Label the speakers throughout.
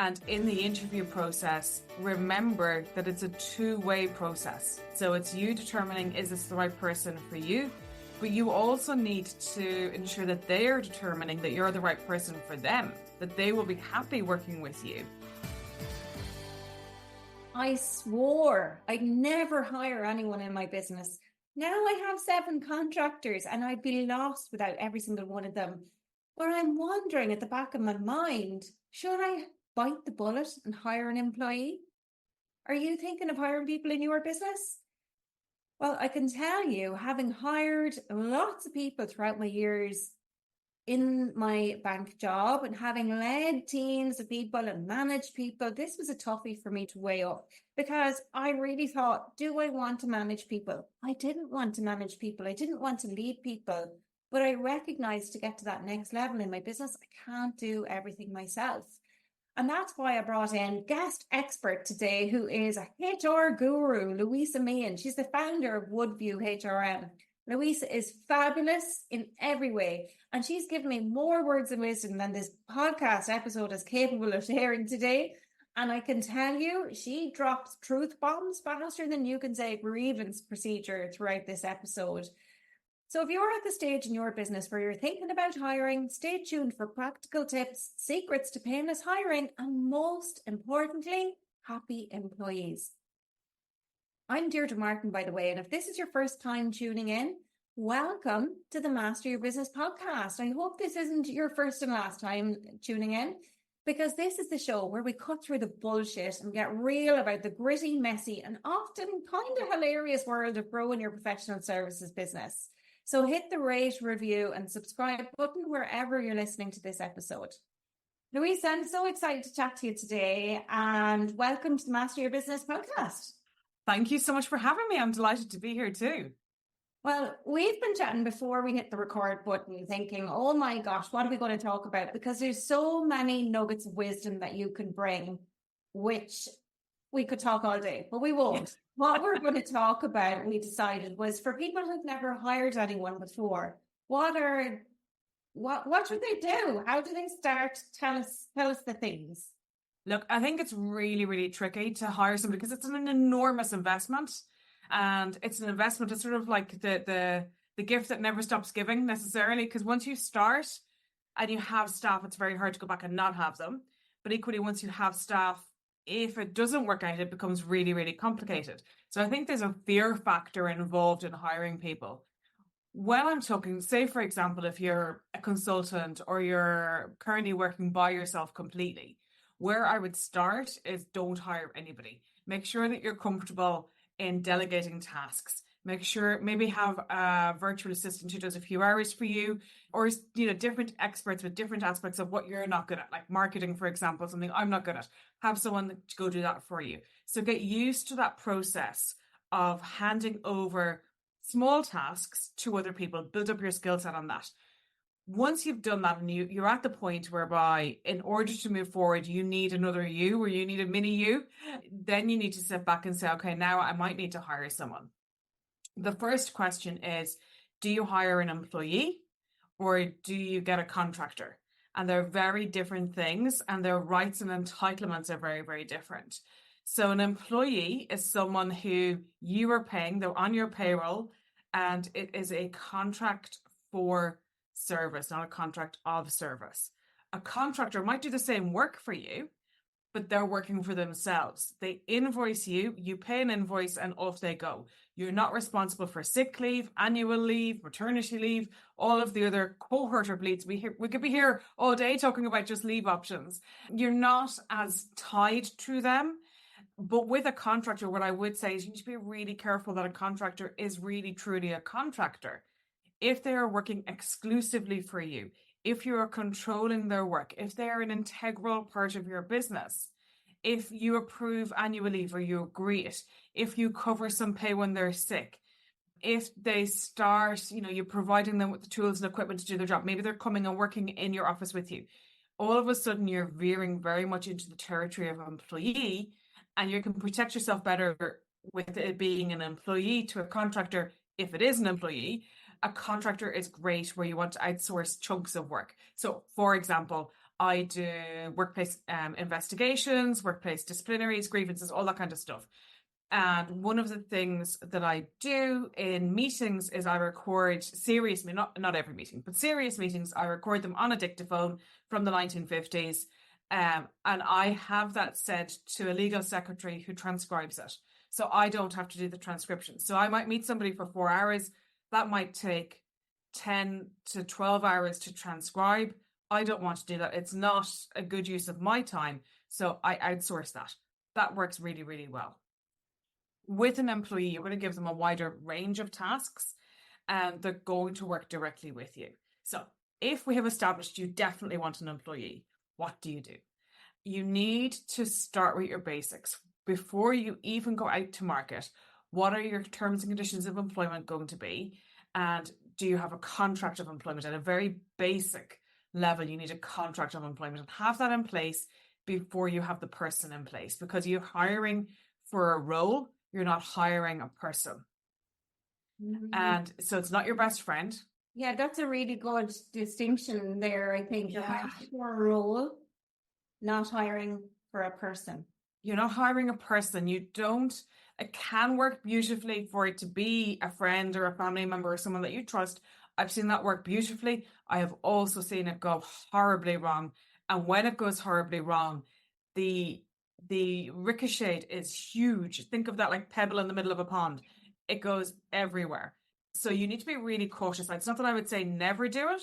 Speaker 1: And in the interview process, remember that it's a two-way process. So it's you determining, is this the right person for you? But you also need to ensure that they are determining that you're the right person for them, that they will be happy working with you.
Speaker 2: I swore I'd never hire anyone in my business. Now I have 7 contractors and I'd be lost without every single one of them. But I'm wondering at the back of my mind, should I bite the bullet and hire an employee? Are you thinking of hiring people in your business? Well, I can tell you, having hired lots of people throughout my years in my bank job and having led teams of people and managed people, this was a toughie for me to weigh up because I really thought, do I want to manage people? I didn't want to manage people. I didn't want to lead people, but I recognized to get to that next level in my business, I can't do everything myself. And that's why I brought in guest expert today, who is a HR guru, Louisa Meehan. She's the founder of Woodview HRM. Louisa is fabulous in every way, and she's given me more words of wisdom than this podcast episode is capable of sharing today. And I can tell you, she drops truth bombs faster than you can say grievance procedure throughout this episode. So if you're at the stage in your business where you're thinking about hiring, stay tuned for practical tips, secrets to painless hiring, and most importantly, happy employees. I'm Deirdre Martin, by the way, and if this is your first time tuning in, welcome to the Master Your Business podcast. I hope this isn't your first and last time tuning in, because this is the show where we cut through the bullshit and get real about the gritty, messy, and often kind of hilarious world of growing your professional services business. So hit the rate, review, and subscribe button wherever you're listening to this episode. Louisa, I'm so excited to chat to you today, and welcome to the Master Your Business podcast.
Speaker 1: Thank you so much for having me. I'm delighted to be here too.
Speaker 2: Well, we've been chatting before we hit the record button thinking, oh my gosh, what are we going to talk about? Because there's so many nuggets of wisdom that you can bring, which we could talk all day, but we won't. What we're going to talk about, we decided, was for people who've never hired anyone before, what should they do? How do they start? Tell us the things.
Speaker 1: Look, I think it's really, really tricky to hire somebody because it's an enormous investment, and it's an investment. It's sort of like the gift that never stops giving necessarily, because once you start and you have staff, it's very hard to go back and not have them. But equally, once you have staff, if it doesn't work out, it becomes really, really complicated. So I think there's a fear factor involved in hiring people. When I'm talking, say, for example, if you're a consultant or you're currently working by yourself completely, where I would start is don't hire anybody. Make sure that you're comfortable in delegating tasks. Make sure maybe have a virtual assistant who does a few hours for you, or different experts with different aspects of what you're not good at, like marketing, for example, something I'm not good at. Have someone to go do that for you. So get used to that process of handing over small tasks to other people. Build up your skill set on that. Once you've done that and you're at the point whereby in order to move forward, you need another you, or you need a mini you, then you need to step back and say, okay, now I might need to hire someone. The first question is, do you hire an employee or do you get a contractor? And they're very different things, and their rights and entitlements are very, very different. So an employee is someone who you are paying, they're on your payroll, and it is a contract for service, not a contract of service. A contractor might do the same work for you, but they're working for themselves. They invoice you, you pay an invoice, and off they go. You're not responsible for sick leave, annual leave, maternity leave, all of the other cohort of leads. We could be here all day talking about just leave options. You're not as tied to them. But with a contractor, what I would say is you need to be really careful that a contractor is really, truly a contractor. If they are working exclusively for you, if you are controlling their work, if they are an integral part of your business, if you approve annual leave or you agree it, if you cover some pay when they're sick, if they start, you're providing them with the tools and equipment to do their job, maybe they're coming and working in your office with you, all of a sudden you're veering very much into the territory of employee, and you can protect yourself better with it being an employee to a contractor. If it is an employee, a contractor is great where you want to outsource chunks of work. So, for example, I do workplace investigations, workplace disciplinaries, grievances, all that kind of stuff. And one of the things that I do in meetings is I record serious, not every meeting, but serious meetings. I record them on a dictaphone from the 1950s. And I have that sent to a legal secretary who transcribes it. So I don't have to do the transcription. So I might meet somebody for 4 hours. That might take 10 to 12 hours to transcribe. I don't want to do that. It's not a good use of my time. So I outsource that. That works really, really well. With an employee, you're going to give them a wider range of tasks and they're going to work directly with you. So if we have established you definitely want an employee, what do? You need to start with your basics. Before you even go out to market, what are your terms and conditions of employment going to be? And do you have a contract of employment? At a very basic level, you need a contract of employment and have that in place before you have the person in place, because you're hiring for a role, you're not hiring a person. And so it's not your best friend.
Speaker 2: Yeah, that's a really good distinction there, I think. You're hiring for a role, not hiring for a person.
Speaker 1: You're not hiring a person. It can work beautifully for it to be a friend or a family member or someone that you trust. I've seen that work beautifully. I have also seen it go horribly wrong. And when it goes horribly wrong, the ricochet is huge. Think of that like pebble in the middle of a pond. It goes everywhere. So you need to be really cautious. It's not that I would say never do it,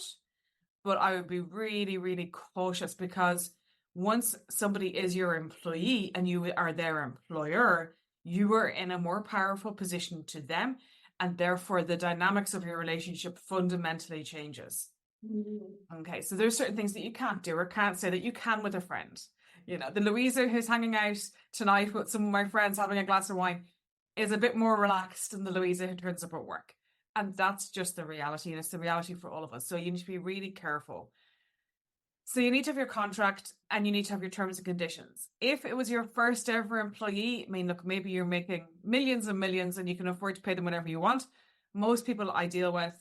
Speaker 1: but I would be really, really cautious, because once somebody is your employee and you are their employer, you are in a more powerful position to them. And therefore the dynamics of your relationship fundamentally changes. Okay, so there's certain things that you can't do or can't say that you can with a friend. The Louisa who's hanging out tonight with some of my friends having a glass of wine is a bit more relaxed than the Louisa who turns up at work. And that's just the reality. And it's the reality for all of us. So you need to be really careful. So you need to have your contract and you need to have your terms and conditions. If it was your first ever employee, look, maybe you're making millions and millions and you can afford to pay them whatever you want. Most people I deal with,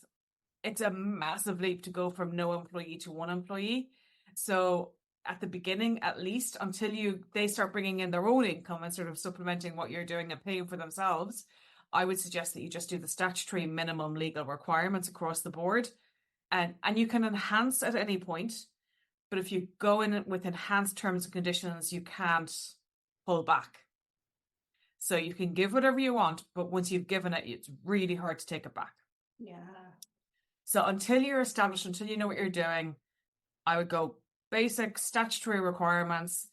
Speaker 1: it's a massive leap to go from no employee to one employee. So at the beginning, at least, until they start bringing in their own income and sort of supplementing what you're doing and paying for themselves, I would suggest that you just do the statutory minimum legal requirements across the board. And you can enhance at any point. But if you go in with enhanced terms and conditions, you can't pull back. So you can give whatever you want, but once you've given it, it's really hard to take it back.
Speaker 2: Yeah.
Speaker 1: So until you're established, until you know what you're doing, I would go basic statutory requirements,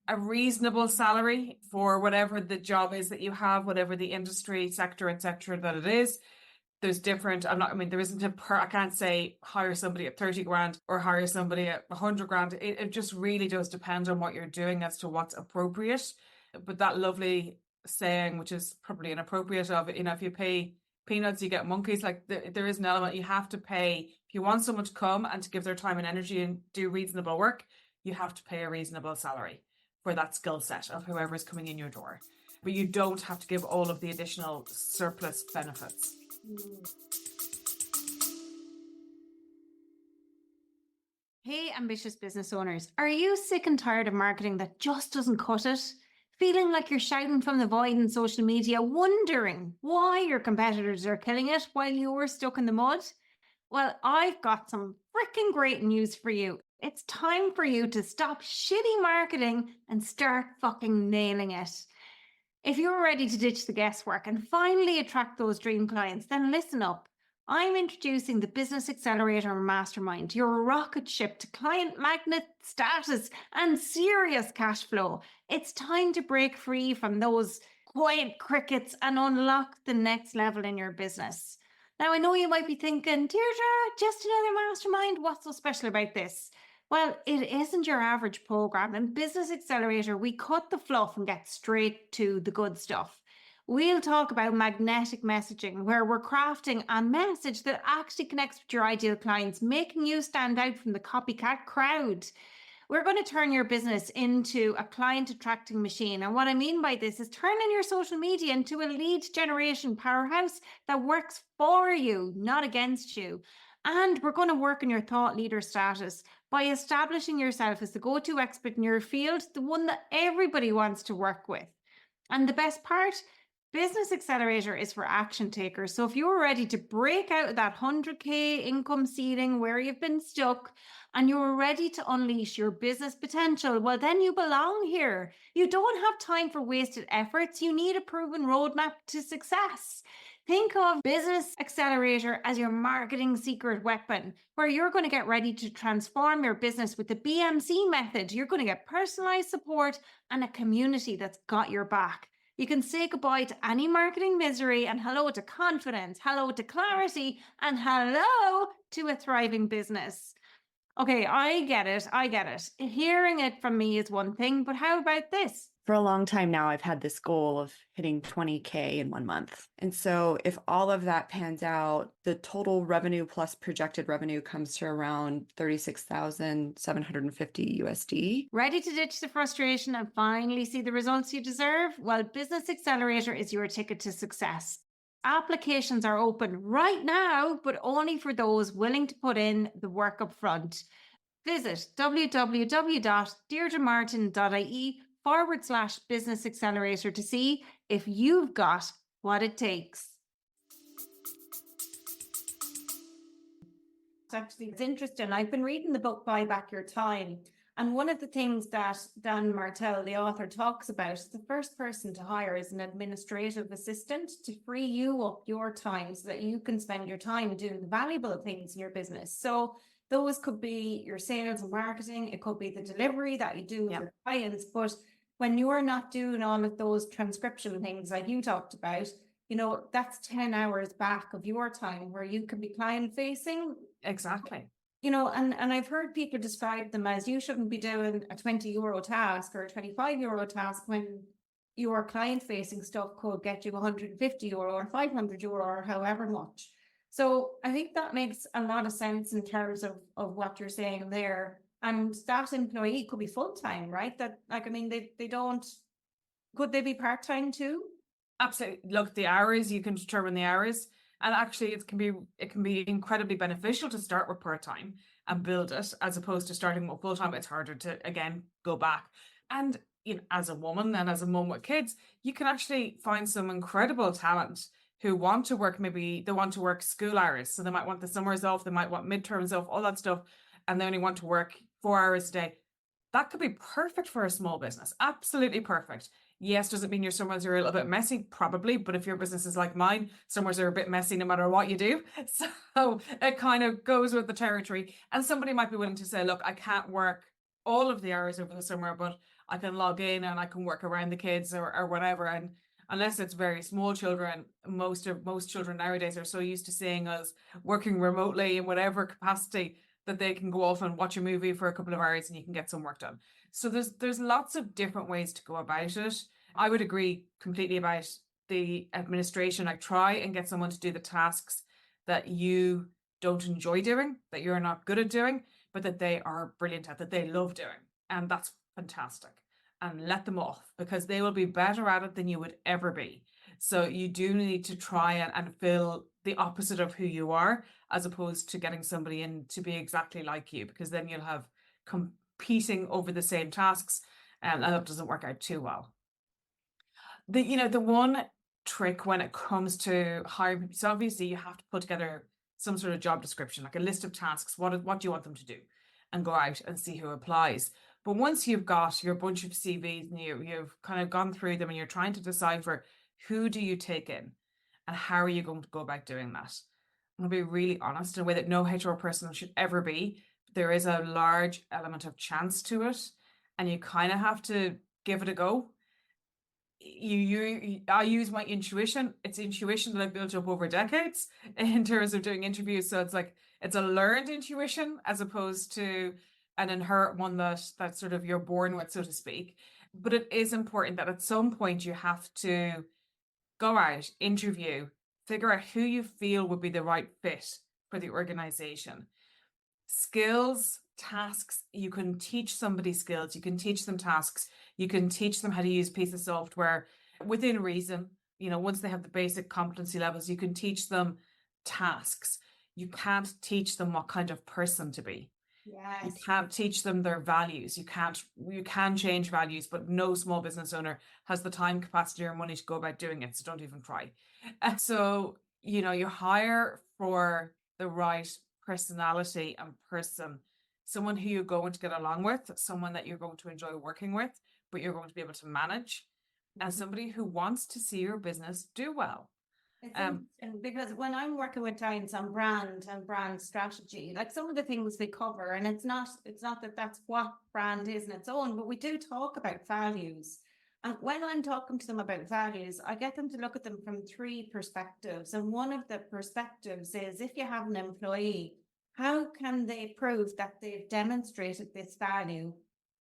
Speaker 1: a reasonable salary for whatever the job is that you have, whatever the industry, sector, etc. that it is. There's different, there isn't I can't say hire somebody at 30 grand or hire somebody at 100 grand. It just really does depend on what you're doing as to what's appropriate. But that lovely saying, which is probably inappropriate, of if you pay peanuts, you get monkeys. Like there is an element you have to pay. If you want someone to come and to give their time and energy and do reasonable work, you have to pay a reasonable salary for that skill set of whoever is coming in your door. But you don't have to give all of the additional surplus benefits.
Speaker 2: Hey, ambitious business owners, are you sick and tired of marketing that just doesn't cut it? Feeling like you're shouting from the void in social media, wondering why your competitors are killing it while you're stuck in the mud? Well, I've got some freaking great news for you. It's time for you to stop shitty marketing and start fucking nailing it. If you're ready to ditch the guesswork and finally attract those dream clients, then listen up. I'm introducing the Business Accelerator Mastermind, your rocket ship to client magnet status and serious cash flow. It's time to break free from those quiet crickets and unlock the next level in your business. Now, I know you might be thinking, Deirdre, just another mastermind. What's so special about this? Well, it isn't your average program. In Business Accelerator, we cut the fluff and get straight to the good stuff. We'll talk about magnetic messaging, where we're crafting a message that actually connects with your ideal clients, making you stand out from the copycat crowd. We're going to turn your business into a client attracting machine. And what I mean by this is turning your social media into a lead generation powerhouse that works for you, not against you. And we're going to work on your thought leader status by establishing yourself as the go-to expert in your field, the one that everybody wants to work with. And the best part, Business Accelerator is for action takers. So if you're ready to break out of that 100K income ceiling where you've been stuck and you're ready to unleash your business potential, well, then you belong here. You don't have time for wasted efforts. You need a proven roadmap to success. Think of Business Accelerator as your marketing secret weapon, where you're going to get ready to transform your business with the BMC method. You're going to get personalized support and a community that's got your back. You can say goodbye to any marketing misery and hello to confidence, hello to clarity, and hello to a thriving business. Okay, I get it. Hearing it from me is one thing, but how about this?
Speaker 3: For a long time now, I've had this goal of hitting 20K in 1 month. And so if all of that pans out, the total revenue plus projected revenue comes to around 36,750 USD.
Speaker 2: Ready to ditch the frustration and finally see the results you deserve? Well, Business Accelerator is your ticket to success. Applications are open right now, but only for those willing to put in the work up front. Visit www.deirdremartin.ie/Business Accelerator to see if you've got what it takes. Actually, it's interesting. I've been reading the book Buy Back Your Time. And one of the things that Dan Martell, the author, talks about, the first person to hire is an administrative assistant to free you up your time so that you can spend your time doing the valuable things in your business. So those could be your sales and marketing. It could be the delivery that you do with your clients. But when you're not doing all of those transcription things like you talked about, that's 10 hours back of your time where you can be client facing.
Speaker 1: Exactly.
Speaker 2: And I've heard people describe them as you shouldn't be doing a €20 task or a €25 task when your client facing stuff could get you €150 or €500 or however much. So I think that makes a lot of sense in terms of what you're saying there. And that employee could be full-time, right? Could they be part-time too?
Speaker 1: Absolutely. Look, the hours, you can determine the hours. And actually, it can be incredibly beneficial to start with part-time and build it, as opposed to starting with full-time. It's harder to, again, go back. And as a woman and as a mum with kids, you can actually find some incredible talent who want to work, maybe they want to work school hours. So they might want the summers off, they might want midterms off, all that stuff. And they only want to work 4 hours a day. That could be perfect for a small business. Absolutely perfect. Yes, does it mean your summers are a little bit messy? Probably, but if your business is like mine, summers are a bit messy no matter what you do. So it kind of goes with the territory. And somebody might be willing to say, look, I can't work all of the hours over the summer, but I can log in and I can work around the kids or whatever. And unless it's very small children, most children nowadays are so used to seeing us working remotely in whatever capacity that they can go off and watch a movie for a couple of hours and you can get some work done. So there's lots of different ways to go about it. I would agree completely about the administration. Like, try and get someone to do the tasks that you don't enjoy doing, that you're not good at doing, but that they are brilliant at, that they love doing. And that's fantastic. And let them off, because they will be better at it than you would ever be. So you do need to try and fill the opposite of who you are, as opposed to getting somebody in to be exactly like you, because then you'll have competing over the same tasks, and that doesn't work out too well. The one trick when it comes to hiring people, so obviously you have to put together some sort of job description, like a list of tasks. What do you want them to do? And go out and see who applies. But once you've got your bunch of CVs and you've kind of gone through them and you're trying to decipher who do you take in and how are you going to go about doing that? I'm going to be really honest, in a way that no HR person should ever be. There is a large element of chance to it, and you kind of have to give it a go. I use my intuition. It's intuition that I've built up over decades in terms of doing interviews. So it's a learned intuition as opposed to an inherent one that sort of you're born with, so to speak. But it is important that at some point you have to go out, interview, figure out who you feel would be the right fit for the organization. Skills, tasks, you can teach somebody skills, you can teach them tasks, you can teach them how to use a piece of software within reason. Once they have the basic competency levels, you can teach them tasks. You can't teach them what kind of person to be. You
Speaker 2: Yes.
Speaker 1: can't teach them their values. You can change values, but no small business owner has the time, capacity, or money to go about doing it. So don't even try. So, you hire for the right personality and person, someone who you're going to get along with, someone that you're going to enjoy working with, but you're going to be able to manage, and somebody who wants to see your business do well.
Speaker 2: It's interesting because when I'm working with clients on brand and brand strategy, like some of the things we cover, and it's not that that's what brand is in its own, but we do talk about values. And when I'm talking to them about values, I get them to look at them from three perspectives. And one of the perspectives is, if you have an employee, how can they prove that they've demonstrated this value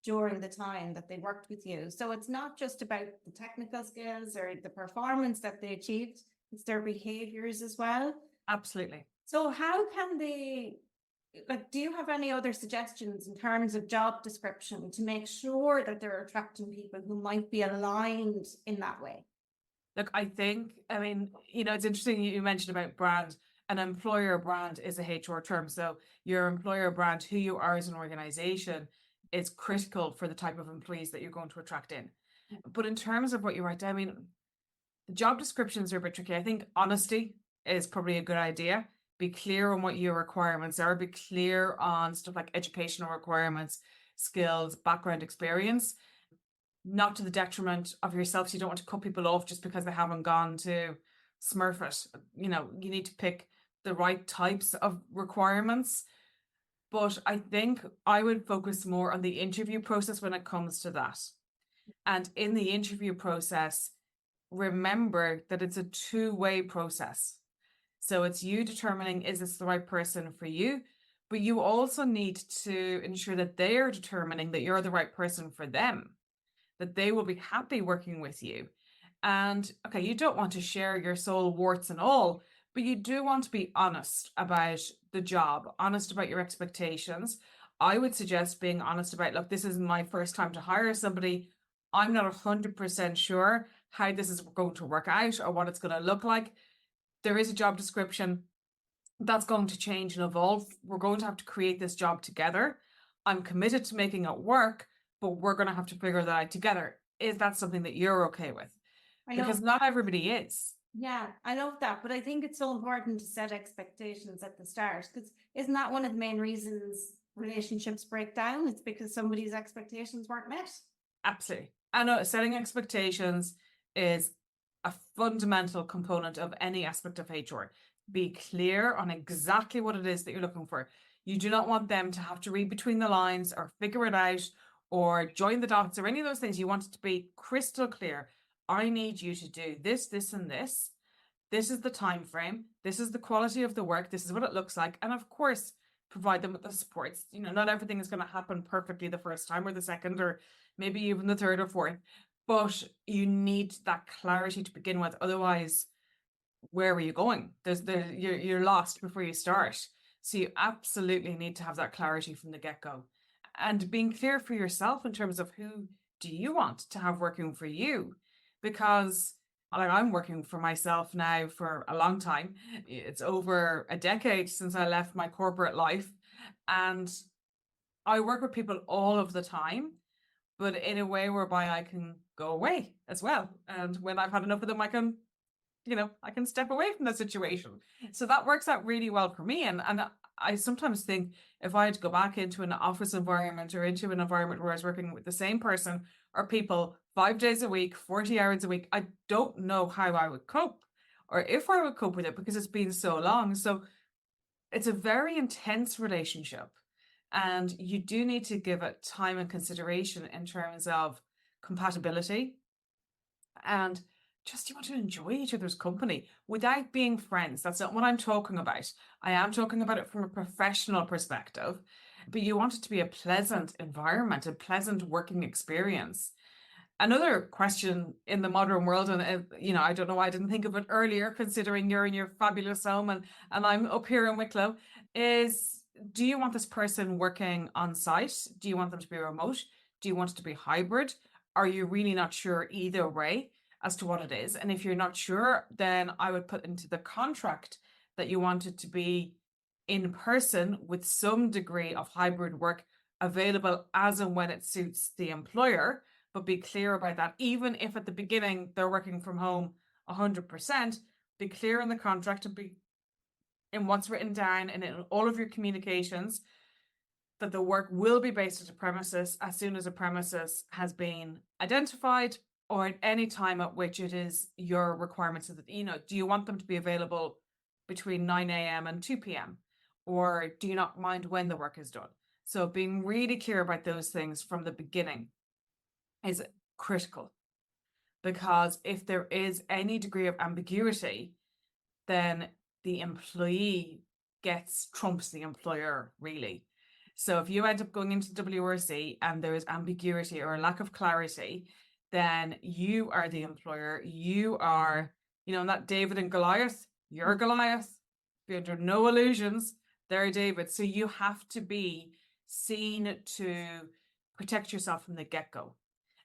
Speaker 2: during the time that they worked with you? So it's not just about the technical skills or the performance that they achieved, it's their behaviors as well.
Speaker 1: Absolutely.
Speaker 2: So how can they, like, do you have any other suggestions in terms of job description to make sure that they're attracting people who might be aligned in that way?
Speaker 1: Look, I mean, it's interesting you mentioned about brand. An employer brand is a HR term. So your employer brand, who you are as an organization, is critical for the type of employees that you're going to attract in. But in terms of what you write down, I mean, the job descriptions are a bit tricky. I think honesty is probably a good idea. Be clear on what your requirements are. Be clear on stuff like educational requirements, skills, background, experience, not to the detriment of yourself. So you don't want to cut people off just because they haven't gone to Smurf it. You need to pick the right types of requirements. But I think I would focus more on the interview process when it comes to that. And in the interview process, remember that it's a two-way process. So it's you determining, is this the right person for you? But you also need to ensure that they are determining that you're the right person for them, that they will be happy working with you. And okay, you don't want to share your soul, warts and all, but you do want to be honest about the job, honest about your expectations. I would suggest being honest about, look, this is my first time to hire somebody. I'm not 100% sure how this is going to work out or what it's going to look like. There is a job description that's going to change and evolve. We're going to have to create this job together. I'm committed to making it work, but we're going to have to figure that out together. Is that something that you're okay with? Because not everybody is.
Speaker 2: Yeah, I love that. But I think it's so important to set expectations at the start, because isn't that one of the main reasons relationships break down? It's because somebody's expectations weren't met.
Speaker 1: Absolutely. I know setting expectations is a fundamental component of any aspect of HR. Be clear on exactly what it is that you're looking for. You do not want them to have to read between the lines or figure it out or join the dots or any of those things. You want it to be crystal clear. I need you to do this, this, and this. This is the time frame. This is the quality of the work. This is what it looks like. And of course, provide them with the supports. Not everything is going to happen perfectly the first time or the second or maybe even the third or fourth. But you need that clarity to begin with. Otherwise, where are you going? You're lost before you start. So you absolutely need to have that clarity from the get-go. And being clear for yourself in terms of who do you want to have working for you? Because I'm working for myself now for a long time. It's over a decade since I left my corporate life. And I work with people all of the time, but in a way whereby I can go away as well. And when I've had enough of them, I can step away from the situation. So that works out really well for me. And I sometimes think if I had to go back into an office environment or into an environment where I was working with the same person or people 5 days a week, 40 hours a week, I don't know how I would cope or if I would cope with it because it's been so long. So it's a very intense relationship. And you do need to give it time and consideration in terms of compatibility. And just you want to enjoy each other's company without being friends. That's not what I'm talking about. I am talking about it from a professional perspective, but you want it to be a pleasant environment, a pleasant working experience. Another question in the modern world, and I don't know why I didn't think of it earlier, considering you're in your fabulous home and I'm up here in Wicklow, is do you want this person working on site? Do you want them to be remote? Do you want it to be hybrid? Are you really not sure either way as to what it is? And if you're not sure, then I would put into the contract that you want it to be in person with some degree of hybrid work available as and when it suits the employer, but be clear about that. Even if at the beginning they're working from home 100%, be clear in the contract and be in what's written down and in all of your communications that the work will be based at a premises as soon as a premises has been identified, or at any time at which it is your requirements of the, do you want them to be available between 9 a.m. and 2 p.m. or do you not mind when the work is done? So being really clear about those things from the beginning is critical, because if there is any degree of ambiguity, then the employee trumps the employer, really. So if you end up going into WRC and there is ambiguity or a lack of clarity, then you are the employer. You are, that David and Goliath, you're Goliath. Be under no illusions, they're David. So you have to be seen to protect yourself from the get-go.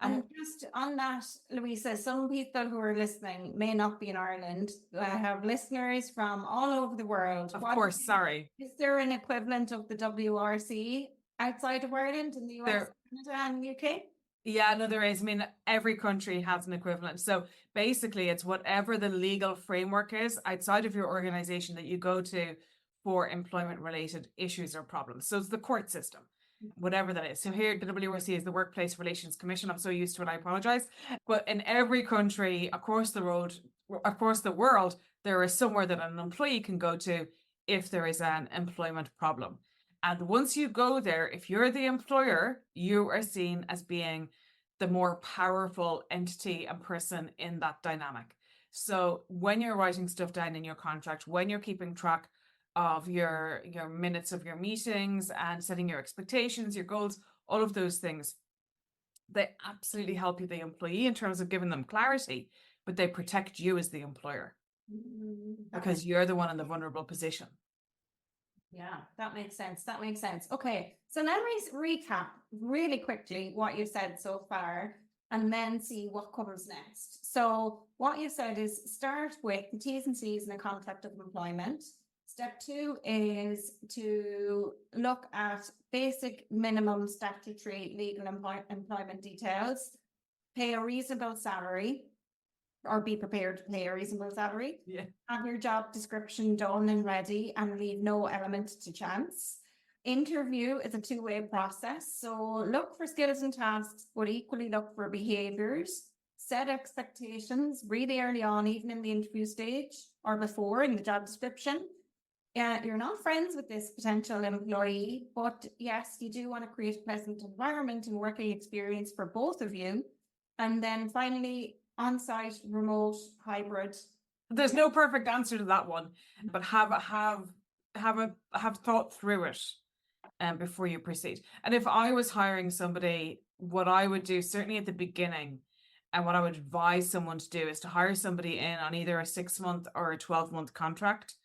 Speaker 2: And just on that, Louisa, some people who are listening may not be in Ireland. I have listeners from all over the world.
Speaker 1: Of course, sorry.
Speaker 2: Is there an equivalent of the WRC outside of Ireland, in the US, Canada, and UK?
Speaker 1: Yeah, no, there is. I mean, every country has an equivalent. So basically, it's whatever the legal framework is outside of your organization that you go to for employment-related issues or problems. So it's the court system, whatever that is. So here, the WRC is the Workplace Relations Commission. I'm so used to it, I apologize. But in every country across the world, there is somewhere that an employee can go to if there is an employment problem. And once you go there, if you're the employer, you are seen as being the more powerful entity and person in that dynamic. So when you're writing stuff down in your contract, when you're keeping track of your minutes of your meetings and setting your expectations, your goals, all of those things, they absolutely help you, the employee, in terms of giving them clarity, but they protect you as the employer because you're the one in the vulnerable position.
Speaker 2: Yeah, that makes sense. That makes sense. Okay, so let me recap really quickly what you said so far and then see what comes next. So what you said is start with the T's and C's in a contract of employment. Step 2 is to look at basic minimum statutory legal employment details, pay a reasonable salary, or be prepared to pay a reasonable salary.
Speaker 1: Yeah.
Speaker 2: Have your job description done and ready and leave no element to chance. Interview is a two-way process. So look for skills and tasks, but equally look for behaviors. Set expectations really early on, even in the interview stage or before in the job description. Yeah, you're not friends with this potential employee, but yes, you do want to create a pleasant environment and working experience for both of you. And then finally, on-site, remote, hybrid.
Speaker 1: There's no perfect answer to that one, but have thought through it before you proceed. And if I was hiring somebody, what I would do, certainly at the beginning, and what I would advise someone to do is to hire somebody in on either a 6-month or a 12-month contract,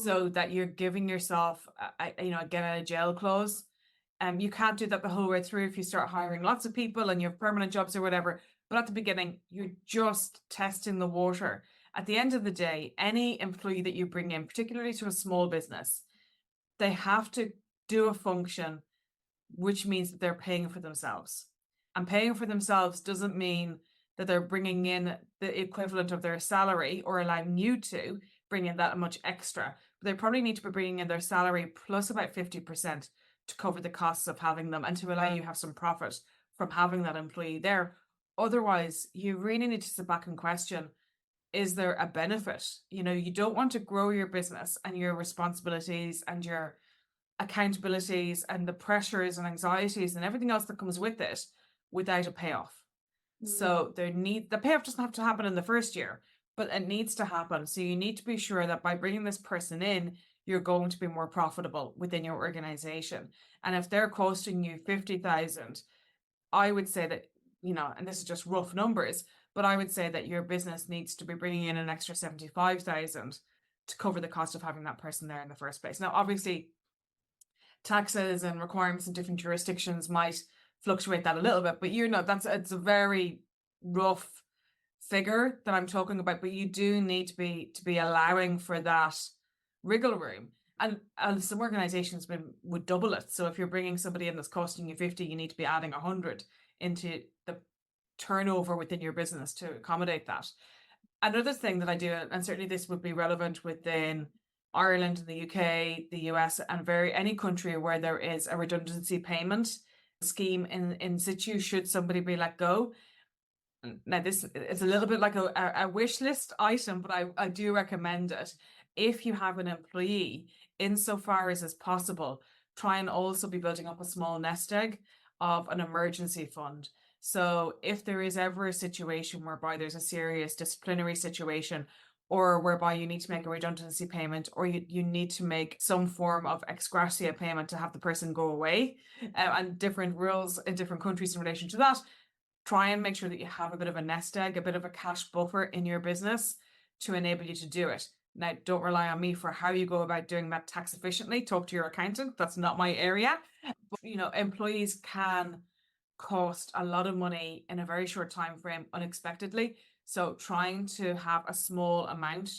Speaker 1: so that you're giving yourself a get out of jail clause. You can't do that the whole way through if you start hiring lots of people and you have permanent jobs or whatever. But at the beginning, you're just testing the water. At the end of the day, any employee that you bring in, particularly to a small business, they have to do a function, which means that they're paying for themselves. And paying for themselves doesn't mean that they're bringing in the equivalent of their salary or allowing you to bring in that much extra. But they probably need to be bringing in their salary plus about 50% to cover the costs of having them and to allow you have some profit from having that employee there. Otherwise, you really need to sit back and question, is there a benefit? You don't want to grow your business and your responsibilities and your accountabilities and the pressures and anxieties and everything else that comes with it without a payoff. So the payoff doesn't have to happen in the first year, but it needs to happen. So you need to be sure that by bringing this person in, you're going to be more profitable within your organization. And if they're costing you 50,000, I would say that, and this is just rough numbers, but I would say that your business needs to be bringing in an extra 75,000 to cover the cost of having that person there in the first place. Now, obviously, taxes and requirements in different jurisdictions might fluctuate that a little bit, but it's a very rough figure that I'm talking about. But you do need to be allowing for that wriggle room. And some organizations would double it. So if you're bringing somebody in that's costing you 50, you need to be adding 100 into the turnover within your business to accommodate that. Another thing that I do, and certainly this would be relevant within Ireland, the UK, the US, and any country where there is a redundancy payment scheme in situ, should somebody be let go. Now, this is a little bit like a wish list item, but I do recommend it. If you have an employee, insofar as is possible, try and also be building up a small nest egg of an emergency fund. So if there is ever a situation whereby there's a serious disciplinary situation, or whereby you need to make a redundancy payment, or you need to make some form of ex gratia payment to have the person go away, and different rules in different countries in relation to that, try and make sure that you have a bit of a nest egg, a bit of a cash buffer in your business to enable you to do it. Now, don't rely on me for how you go about doing that tax efficiently. Talk to your accountant. That's not my area. But, employees can cost a lot of money in a very short time frame unexpectedly. So trying to have a small amount,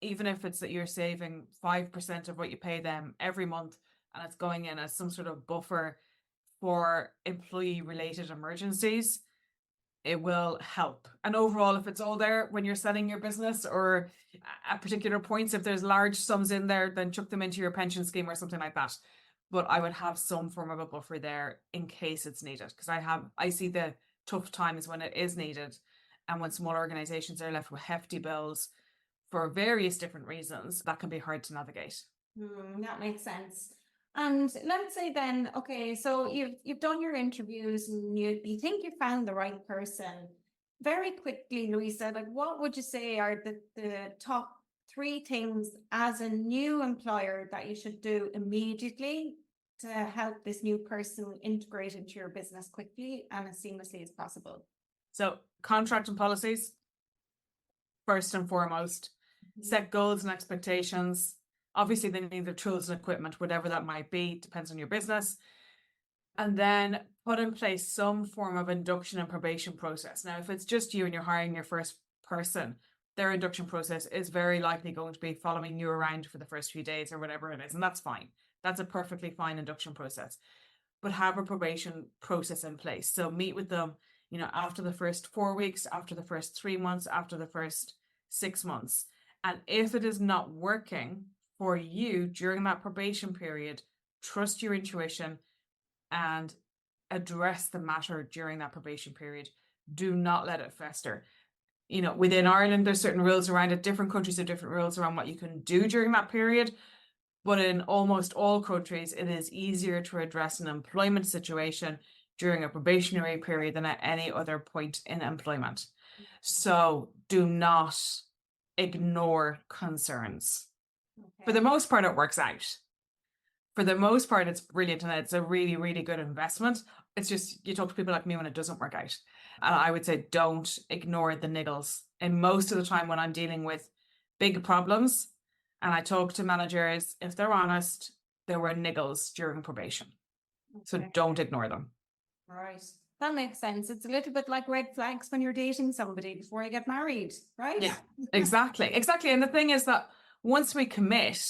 Speaker 1: even if it's that you're saving 5% of what you pay them every month, and it's going in as some sort of buffer for employee related emergencies, it will help. And overall, if it's all there when you're selling your business, or at particular points, if there's large sums in there, then chuck them into your pension scheme or something like that. But I would have some form of a buffer there in case it's needed, because I see the tough times when it is needed, and when small organizations are left with hefty bills for various different reasons, that can be hard to navigate.
Speaker 2: That makes sense. And let's say then, okay, so you've done your interviews and you think you found the right person. Very quickly, Louisa, like what would you say are the top 3 things as a new employer that you should do immediately to help this new person integrate into your business quickly and as seamlessly as possible?
Speaker 1: So contract and policies, first and foremost. Set goals and expectations. Obviously, they need their tools and equipment, whatever that might be, depends on your business. And then put in place some form of induction and probation process. Now, if it's just you and you're hiring your first person, their induction process is very likely going to be following you around for the first few days or whatever it is. And that's fine. That's a perfectly fine induction process. But have a probation process in place. So meet with them, after the first 4 weeks, after the first 3 months, after the first 6 months. And if it is not working for you during that probation period, trust your intuition and address the matter during that probation period. Do not let it fester. Within Ireland, there's certain rules around it. Different countries have different rules around what you can do during that period. But in almost all countries, it is easier to address an employment situation during a probationary period than at any other point in employment. So do not ignore concerns. Okay. For the most part, it works out. For the most part, it's brilliant and it's a really, really good investment. It's just, you talk to people like me when it doesn't work out. And I would say don't ignore the niggles. And most of the time when I'm dealing with big problems and I talk to managers, if they're honest, there were niggles during probation. Okay. So don't ignore them.
Speaker 2: Right. That makes sense. It's a little bit like red flags when you're dating somebody before you get married, right?
Speaker 1: Yeah, exactly. And the thing is that once we commit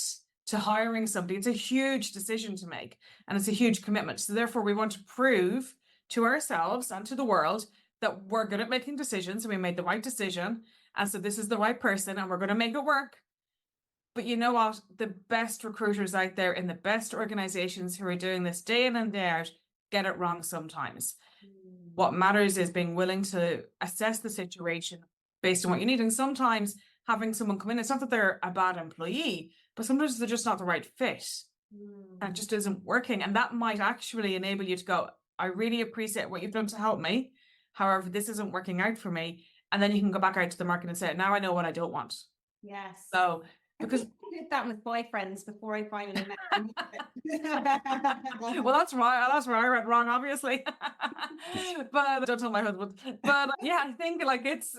Speaker 1: to hiring somebody, it's a huge decision to make and it's a huge commitment. So therefore we want to prove to ourselves and to the world that we're good at making decisions and we made the right decision. And so this is the right person and we're going to make it work. But you know what? The best recruiters out there in the best organizations who are doing this day in and day out get it wrong sometimes. What matters is being willing to assess the situation based on what you need. And sometimes having someone come in, it's not that they're a bad employee, but sometimes they're just not the right fit. And it just isn't working. And that might actually enable you to go, I really appreciate what you've done to help me. However, this isn't working out for me. And then you can go back out to the market and say, now I know what I don't want.
Speaker 2: Yes.
Speaker 1: So because
Speaker 2: I did that with boyfriends before I finally met them.
Speaker 1: Well, that's right. That's where I went wrong, obviously. But don't tell my husband. But yeah, I think like it's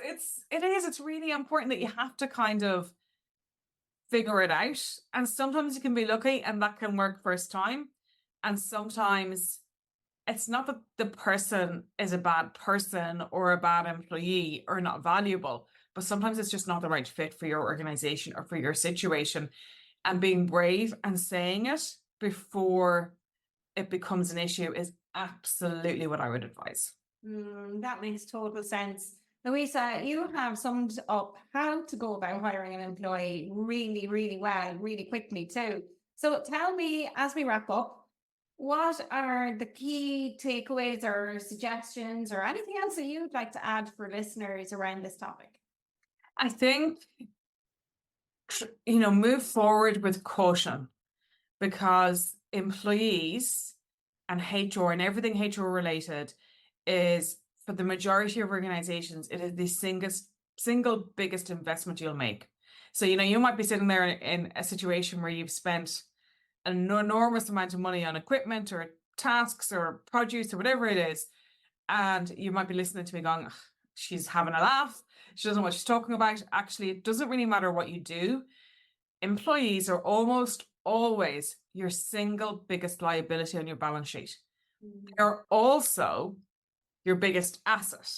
Speaker 1: really important that you have to kind of figure it out. And sometimes you can be lucky and that can work first time. And sometimes it's not that the person is a bad person or a bad employee or not valuable, but sometimes it's just not the right fit for your organization or for your situation. and being brave and saying it before it becomes an issue is absolutely what I would advise.
Speaker 2: That makes total sense. Louisa, you have summed up how to go about hiring an employee really, really well, really quickly too. So tell me, as we wrap up, what are the key takeaways or suggestions or anything else that you'd like to add for listeners around this topic?
Speaker 1: I think, move forward with caution, because employees and HR and everything HR related is, for the majority of organizations, it is the single biggest investment you'll make. So, you might be sitting there in a situation where you've spent an enormous amount of money on equipment or tasks or produce or whatever it is. And you might be listening to me going, she's having a laugh. She doesn't know what she's talking about. Actually, it doesn't really matter what you do. Employees are almost always your single biggest liability on your balance sheet. They're also your biggest asset.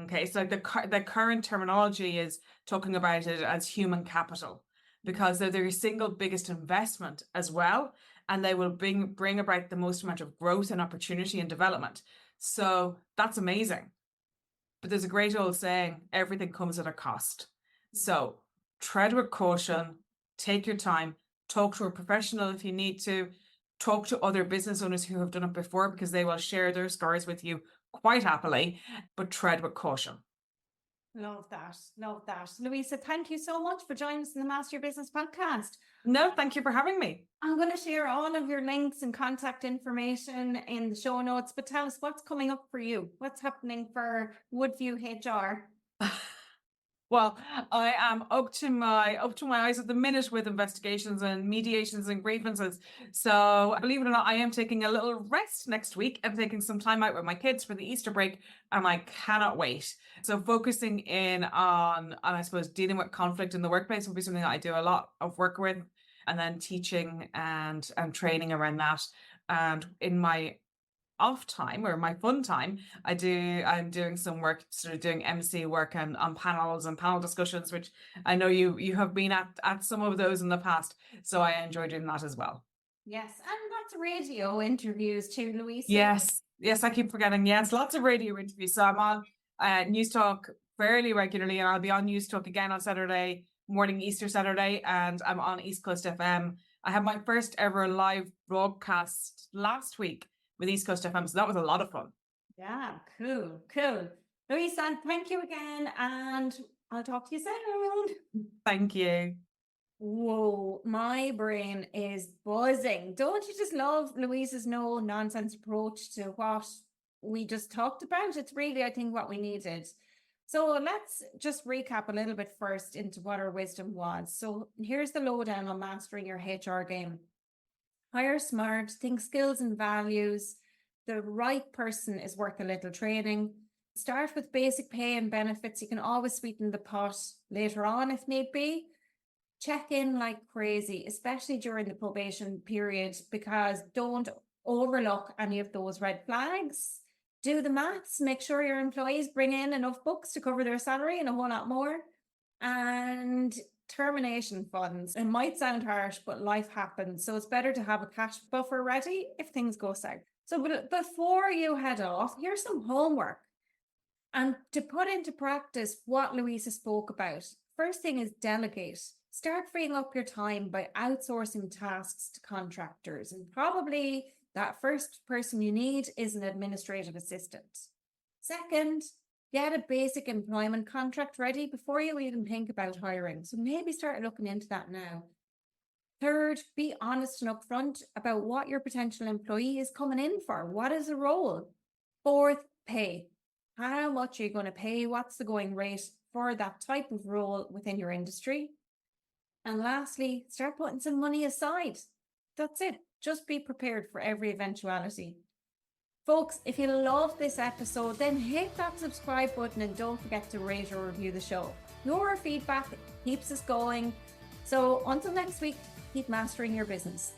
Speaker 1: Okay, so the current terminology is talking about it as human capital, because they're your single biggest investment as well, and they will bring about the most amount of growth and opportunity and development. So that's amazing. But there's a great old saying, everything comes at a cost. So tread with caution, take your time, talk to a professional if you need to, talk to other business owners who have done it before, because they will share their scars with you quite happily, but tread with caution.
Speaker 2: Love that. Love that. Louisa, thank you so much for joining us in the Master Your Business podcast.
Speaker 1: No, thank you for having me.
Speaker 2: I'm going to share all of your links and contact information in the show notes, but tell us what's coming up for you. What's happening for Woodview HR?
Speaker 1: Well, I am up to my eyes at the minute with investigations and mediations and grievances. So believe it or not, I am taking a little rest next week. I'm taking some time out with my kids for the Easter break, and I cannot wait. So focusing in on I suppose dealing with conflict in the workplace will be something that I do a lot of work with, and then teaching and training around that. And in my off time or my fun time, I'm doing some work, sort of doing MC work and on panels and panel discussions, which I know you have been at some of those in the past. So I enjoy doing that as well.
Speaker 2: Yes, and lots of radio interviews too, Louisa.
Speaker 1: Yes, I keep forgetting. Yes, lots of radio interviews. So I'm on News Talk fairly regularly, and I'll be on News Talk again on Saturday morning, Easter Saturday, and I'm on East Coast FM. I had my first ever live broadcast last week with East Coast FM, so that was a lot of fun.
Speaker 2: Yeah, cool. Louisa, thank you again, and I'll talk to you soon.
Speaker 1: Thank you.
Speaker 2: Whoa, my brain is buzzing. Don't you just love Louisa's no nonsense approach to what we just talked about? It's really, I think, what we needed. So let's just recap a little bit first into what our wisdom was. So here's the lowdown on mastering your HR game. Hire smart, think skills and values. The right person is worth a little training. Start with basic pay and benefits. You can always sweeten the pot later on if need be. Check in like crazy, especially during the probation period, because don't overlook any of those red flags. Do the maths, make sure your employees bring in enough books to cover their salary and a whole lot more. And termination funds. It might sound harsh, but life happens. So it's better to have a cash buffer ready if things go south. So before you head off, here's some homework. And to put into practice what Louisa spoke about, first thing is delegate. Start freeing up your time by outsourcing tasks to contractors. And probably that first person you need is an administrative assistant. Second, get a basic employment contract ready before you even think about hiring. So maybe start looking into that now. Third, be honest and upfront about what your potential employee is coming in for. What is the role? Fourth, pay. How much are you going to pay? What's the going rate for that type of role within your industry? And lastly, start putting some money aside. That's it. Just be prepared for every eventuality. Folks, if you love this episode, then hit that subscribe button and don't forget to rate or review the show. Your feedback keeps us going. So until next week, keep mastering your business.